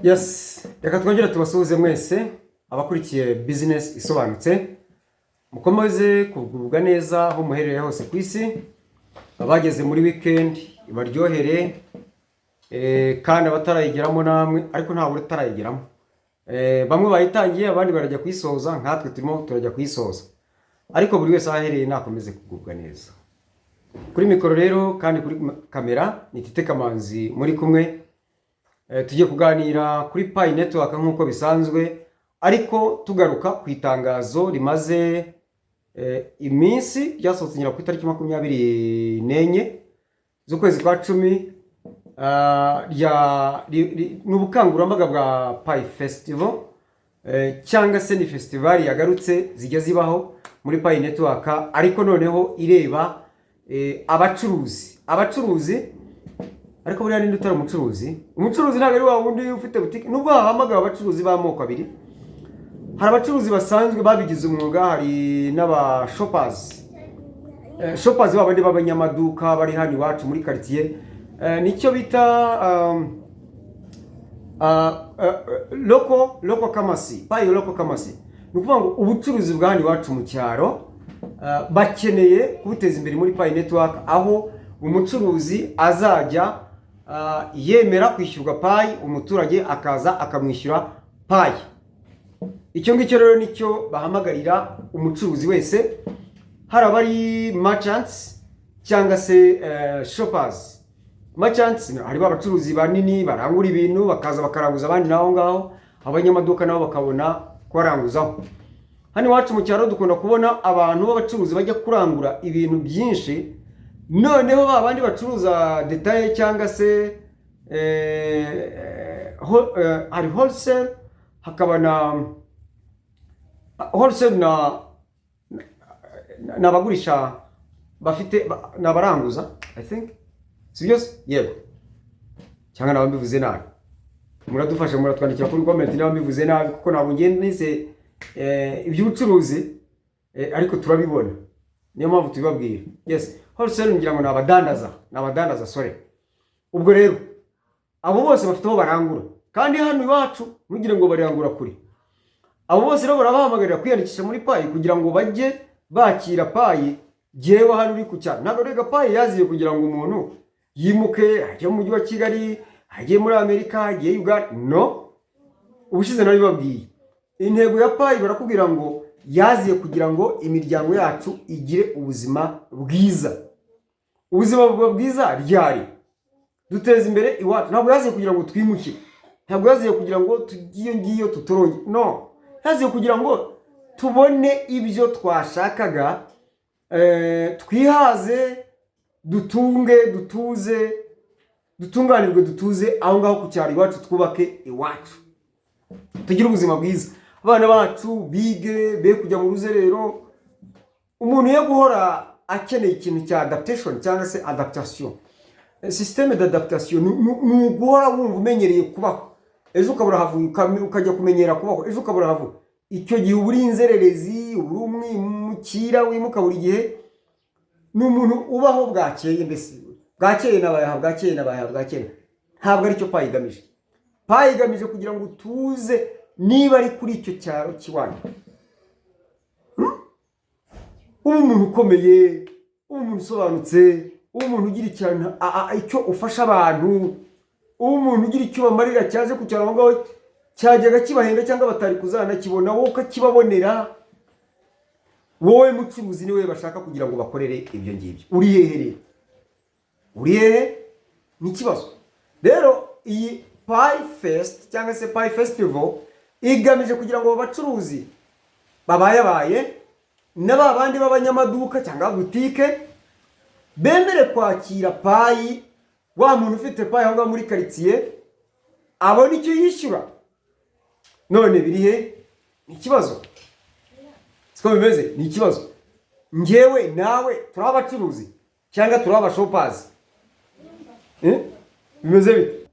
Yes, reka twongere tubasuhuze mwese abakurikiye business isobanutse. Mukomeze kugubwa neza aho muherereye hose ku isi. Abageze muri weekend ibaryohere kandi abatarayigeramo namwe ariko nta buri tarayigeramo. Bamwe bayitangiye abandi barajya kwisoza, nkatwe turimo turajya kwisoza. Ariko buri wese ahereye nakomeze kugubwa neza. Kuri mikoro rero kandi kuri kamera ni Tite Kamanzi muri kumwe. Tujye kuganira kuri Pi Network nk'uko bisanzwe, ariko tugaruka ku itangazo rimaze iminsi ryasohotse nyira ku itariki 24 z'ukwezi kwa 10 n'ubukangurambaga bwa Pi Festival, cyangwa se ni festival yagarutse zijya zibaho muri Pi Network, ariko noneho ireba abacuruzi. Ariko buriya ninde utari umucuruzi? Umucuruzi ntabwo ari wa wundi ufite boutique. Nubwo hahamagara abacuruzi b'amoko abiri, hari abacuruzi basanzwe babigize umwuga, hari n'aba shoppers. Shoppers babandi b'abanyamaduka bari hano iwacu muri quartier. Nicyo bita local kamasi, Pi local kamasi. Nukuvuga ngo ubucuruzi bwa hano iwacu mu cyaro bakeneye kubuteza imbere muri Pi Network, aho umucuruzi azajya yemera kwishyurwa Pi, umuturage akaza akamwishyura Pi. Icyo ngicyo rero nicyo bahamagarira umucuruzi wese, hari abari merchants cyangwa se shoppers. Merchants hari abacuruzi banini barangura ibintu bakaza bakaranguza abandi naho ngaho, abanyamaduka nabo bakabona kwaranguzaho. Hano iwacu mu cyaro dukunda kubona abantu b'abacuruzi bajya kurangura ibintu byinshi, noneho babandi bacuruza detail cyangwa se hari wholesale, hakaba na wholesale na bagurisha bafite nabaranguza, I think sibyo yego, cyangwa nabambivuze nabi muradufasha, muratwandikira kuri comment nabambivuze nabi, kuko nabo ngenze iby'ubucuruzi ariko turabibona, niyo mpamvu tubibabwira. Yes, wholesale ngira ngo nabadandaza sorry. Ubwo rero abo bose bafite aho barangura, kandi hano iwacu ntugire ngo barangura kuri. Abo bose rero barabahamagarira kwiyandikisha muri Pi kugira ngo bajye bakira Pi. Jewe hano uri ku cyaro ntabwo rega Pi yaziye kugira ngo umuntu yimuke ajye mu mujyi wa Kigali, ajye muri Amerika, ajye Uganda. No, ubushize nari babwiye intego ya Pi barakubwira ngo yaziye kugira ngo imiryango yacu igire ubuzima bwiza. Ubuzima bwiza ryari duteza imbere iwacu. Ntabwo yaziye kugira ngo twimuke, ntabwo yaziye kugira ngo tugiye ngiyo tutoronge. No, yaziye kugira ngo tubone ibyo twashakaga, twihaze, dutunge, dutuze, dutunganirwe, dutuze aho ngaho ku cyaro iwacu, twubake iwacu, tugire ubuzima bwiza. Abana bacu bige, be kujya mu ruzerero. Umuntu yo guhora akeneye ikintu cya adaptation cyangwa se adaptation, systeme d'adaptation, ni guhora wumva umenyereye kubaho, ejo ukabura havuye ukajya kumenyera kubaho, ejo ukabura havuye. Icyo gihe uburi inzererezi, uburi umwimukira, wimuka buri gihe. Ni umuntu ubaho bwakeye, mbese bwakeye nabayaha, bwakeye nabayaha, bwakeye. Ntabwo ari cyo Pi igamije. Pi igamije kugira ngo tuze niba ari kuri icyo cyaro kiwanyu, umuntu ukomeye, umuntu usobanutse, umuntu ugira icyana icyo ufasha abantu, umuntu ugira icyo bamarira cyaje ku cyaro ngaho cyajyaga kibahenda cyangwa batari kuzana kibona, wowe ukakibabonera. Wowe mucuruzi niwe bashaka kugira ngo bakorere ibyo ngibyo. Uri hehe rero? Uri hehe? Ni kibazo. Rero iyi Pi Fest cyangwa se Pi Festival igamije kugira ngo abacuruzi babaye n'abandi b'abanyamaduka cyangwa boutique bemere kwakira Pi. Wa muntu ufite Pi aho muri quartier abona icyo yishyura. None biri he? Ni kibazo. Siko bimeze, ni kibazo. Ngewe nawe turi abacuruzi cyangwa turi abashoppers, bimeze bite?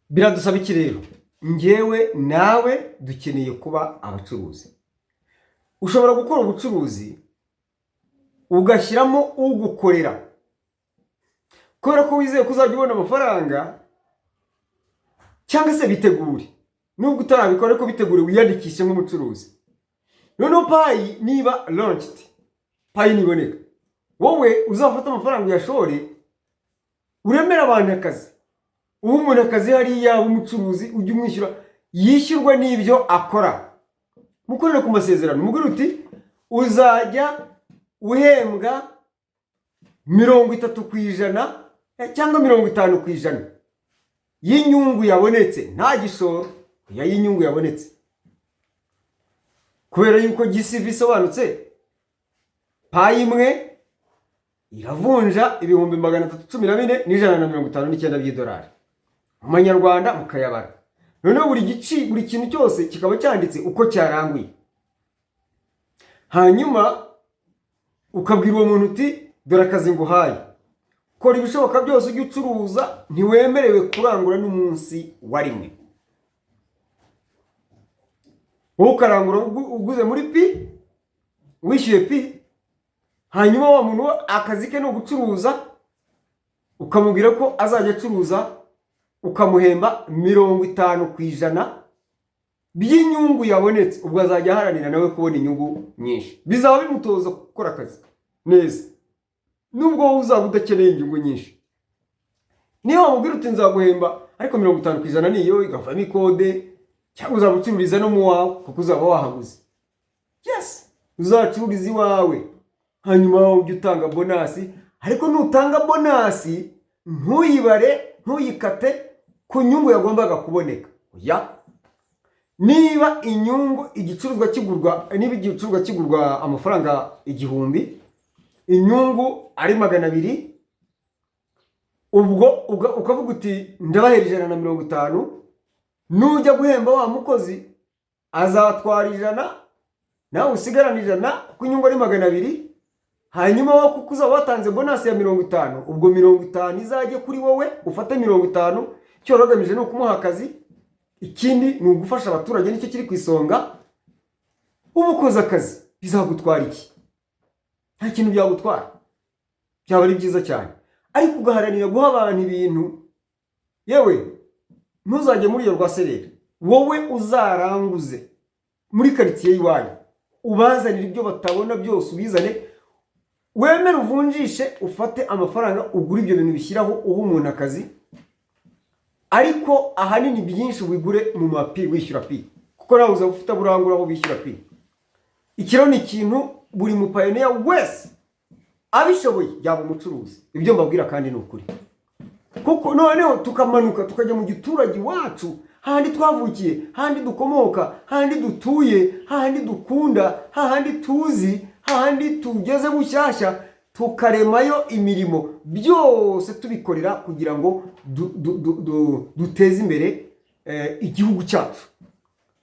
Biradusaba iki rero? Ngewe nawe dukeneye kuba abacuruzi. Ushobora gukora ubucuruzi ugashyiramo ugukorera, kubera ko wizeye kuzajya ubona amafaranga, cyangwa se bitegure, nubwo utarabikora ariko bitegure wiyandikishe nk'umucuruzi. Noneho payi niba launched, payi niboneka, wowe uzafata amafaranga uyashore, uremera abantu akazi, ubu umuntu akazi hariya umucuruzi ujye umwishyura, yishyurwa n'ibyo akora, mukorera ku masezerano, mugura uti uzajya uhembwa 30% cyangwa 50% y'inyungu yabonetse, nta gishoro ya y'inyungu yabonetse, kubera yuko gisivi isobanutse payi imwe iravunja 314,159 by'idolari mu manyarwanda mukayabara. Noneho buri kintu cyose kikaba cyanditse uko cyaranguye, hanyuma ukabwira uwo muntu uti dore akazi nguhaye, kora ibishoboka byose ujye ucuruza, ntiwemerewe kurangura n'umunsi wa rimwe. Wowe ukarangura uguze muri pi, wishyuye pi, hanyuma wa muntu akazi ke no gucuruza, ukamubwira ko azajya acuruza, ukamuhemba 50% by'inyungu yabonetse. Ubwo azajya aharanira nawe kubona inyungu nyinshi, bizaba bimutoza gukora akazi neza, nubwo uzaba udakeneye inyungu nyinshi. Niyo wamubwira uti nzaguhemba ariko 50% niyo igavamo ikode, cyangwa uzaba ucururiza no mu wawe kuko uzaba wahaguze, yes, uzacururiza iwawe, hanyuma ujye utanga bonasi. Ariko nutanga bonasi ntuyibare, ntuyikate ku nyungu yagombaga kuboneka. Oya, niba igicuruzwa kigurwa amafaranga 1000, inyungu ari 200, ubwo ukavuga uti ndabahera 150, nujya guhemba wa mukozi azatwara 100, nawe usigarana 100 kuko inyungu ari 200. Hanyuma wo kuko uzaba watanze bonus ya 50, ubwo 50 izajye kuri wowe, ufate 50, cyo rogamije no kumuha akazi. Ikindi ni ugufasha abaturage, nicyo kiri ku isonga. Ubukoza akazi bizagutwara iki? Nta kintu byagutwara, byaba ari byiza cyane. Ariko ugaharanira guha abantu ibintu, yewe ntuzajye muri iyo rwaserera, wowe uzaranguze muri quartier y'iwanyu, ubazanira ibyo batabona byose, ubizane, wemere uvunjishe, ufate amafaranga ugura ibyo bintu bishyiraho, ubu umuntu akazi. Ariko ahanini byinshi wigure mu mapi, wishyura pi, kuko nawe uzaba ufite burangura aho bishyura pi. Ikiro ni ikintu buri mupayoniya wese abishoboye yaba umucuruzi, ibyo mbabwira kandi ni ukuri. Kuko noneho tukamanuka tukajya mu giturage wacu, handi twavukiye, handi dukomoka, handi dutuye, handi dukunda, handi tuzi, handi tugeze bushyashya, tukaremayo imirimo, byose tubikorera kugira ngo duteze imbere igihugu cyacu.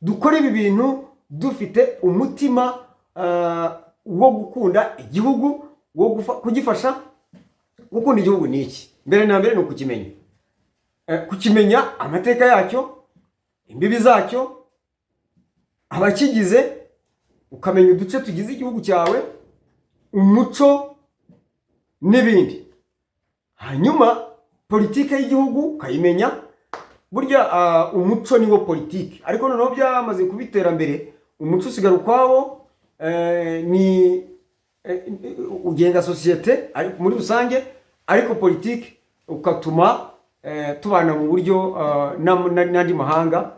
Dukora ibi bintu dufite umutima wo gukunda igihugu, wo kugifasha. Gukunda igihugu ni iki? Mbere na mbere ni ukukimenya, kukimenya amateka yacyo, imbibi zacyo, abakigize, ukamenya uduce tugize igihugu cyawe, umuco n'ibindi. Hanyuma politike y'igihugu ukayimenya. Burya umuco niwo politike, ariko noneho byamaze kubiterambere, umuco usigara ukwawo, ni ugenga societe muri rusange, ariko politike ukatuma tubana mu buryo n'andi mahanga,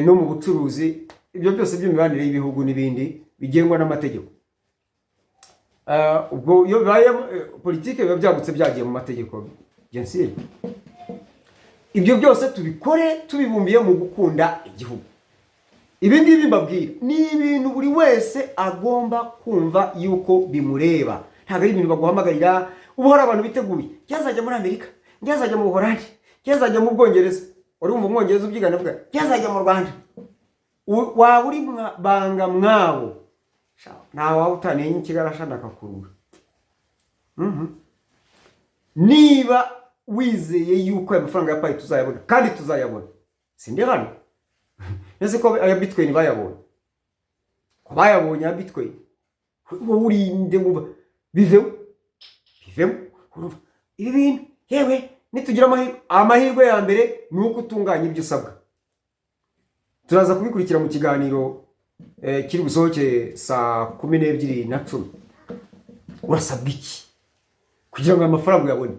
no mu bucuruzi. Ibyo byose by'imibanire y'ibihugu n'ibindi bigengwa n'amategeko. Ubwo iyo bibaye politike biba byagutse byagiye mu mategeko gensire. Ibyo byose tubikore tubibumbiye mu gukunda igihugu. Ibi ngibi mbabwira ni ibintu buri wese agomba kumva yuko bimureba, ntabwo ari ibintu baguhamagarira. Ubu hari abantu biteguye, yazajya muri Amerika, yazajya mu Buholandi, yazajya mu Bwongereza. Urumva umwongereza ubyigana avuga yazajya mu Rwanda. Waba uri banga mwabo, nta waba utanenye ikigarasha ndakakurura. Niba wizeye yuko amafaranga ya payi tuzayabona, kandi tuzayabona, sindi hano nese ko aya bitcoin bayabonye, ko bayabonye ya bitcoin, wowe urinde ngo bivemo ibintu yewe nitugira amahirwe ya mbere nuko utunganya ibyo usabwa. Turaza kubikurikira mu kiganiro kiri busohoke saa 12:10. Urasabwa iki kugira ngo amafaranga uyabone?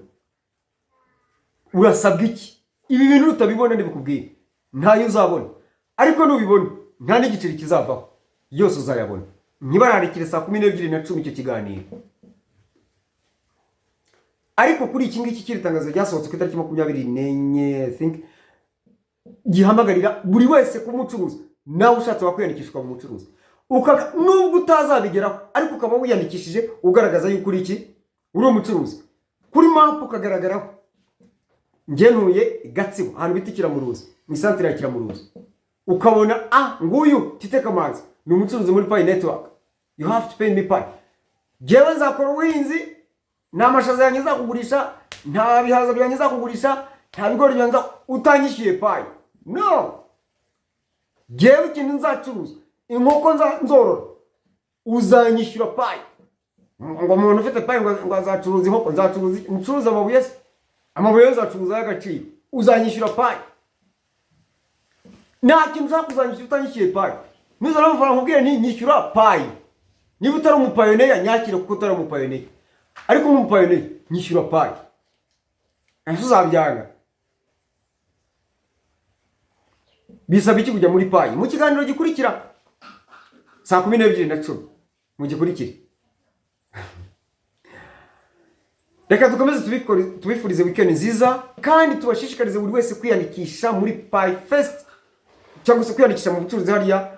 Urasabwa iki? Ibi bintu utabibona ndibikubwira ntayo uzabona, ariko nubibona nta n'igiceri kizavaho, yose uzayabona. Ntibararikire saa 12:10 icyo kiganiro. Ariko kuri iki ngiki kiritangazo ryasohotse ku itariki 24 I think, gihamagarira buri wese kumucuruza. Nawe ushatse wakwiyandikishwa mu mucuruzi, nubwo utazabigeraho ariko ukaba wiyandikishije ugaragaza yuko uri iki, uri umucuruzi. Kuri map ukagaragaraho. Nge ntuye Gatsibo ahantu bita Kiramuruzi, mu centre ya Kiramuruzi. Ukabona nguyu Titeka Manzi ni umucuruzi muri Pi Network, you have to pay me Pi. Jewe nzakora ubuhinzi, nta mashaza yanjye nzakugurisha, nta bihaza byanjye nzakugurisha, nta bigori byanjye utanyishyuye Pi. No, jewe ikintu nzacuruza, inkoko nzorora, uzanyishyura Pi. Ngo umuntu ufite Pi ngo azacuruza inkoko, ncuruza amabuye se, amabuye nzacuruza y'agaciro, uzanyishyura Pi. Nta kintu uzakuzanyishyura utanyishyuye Pi. Nizana amafaranga nkubwire nyishyura Pi. Niba utari umupayoneye nyakire kuko utari umupayoneye, ariko nk'umupayoneye nyishyura Pi. Ese uzabyanga? Bisaba iki kujya muri Pi? Mu kiganiro gikurikira saa 12:10 mu gikurikire. Reka dukomeze tubifurize weekend nziza, kandi tubashishikarize buri wese kwiyandikisha muri Pi Fest, cyangwa se kwiyandikisha mu bucuruzi hariya.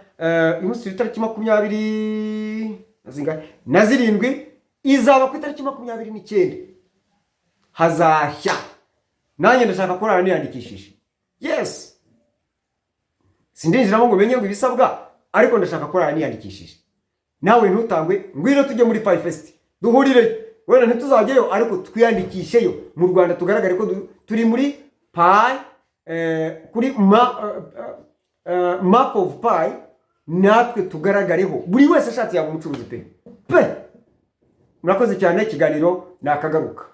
Umunsi w'itariki 27 izaba ku itariki 29 hazashya. Nanjye ndashaka korana niyandikishije. Yes, sindinjiramo ngo menye ngo ibisabwa, ariko ndashaka korana niyandikishije. Nawe ntutangwe, ngwino tujye muri Pi Fest duhurire. Wenda ntituzajyeyo ariko twiyandikisheyo mu Rwanda, tugaragare ko turi muri Pi, kuri map of Pi, natwe tugaragareho. Buri wese ashatse yaba umucuruzi pe. Murakoze cyane, ikiganiro nakagaruka.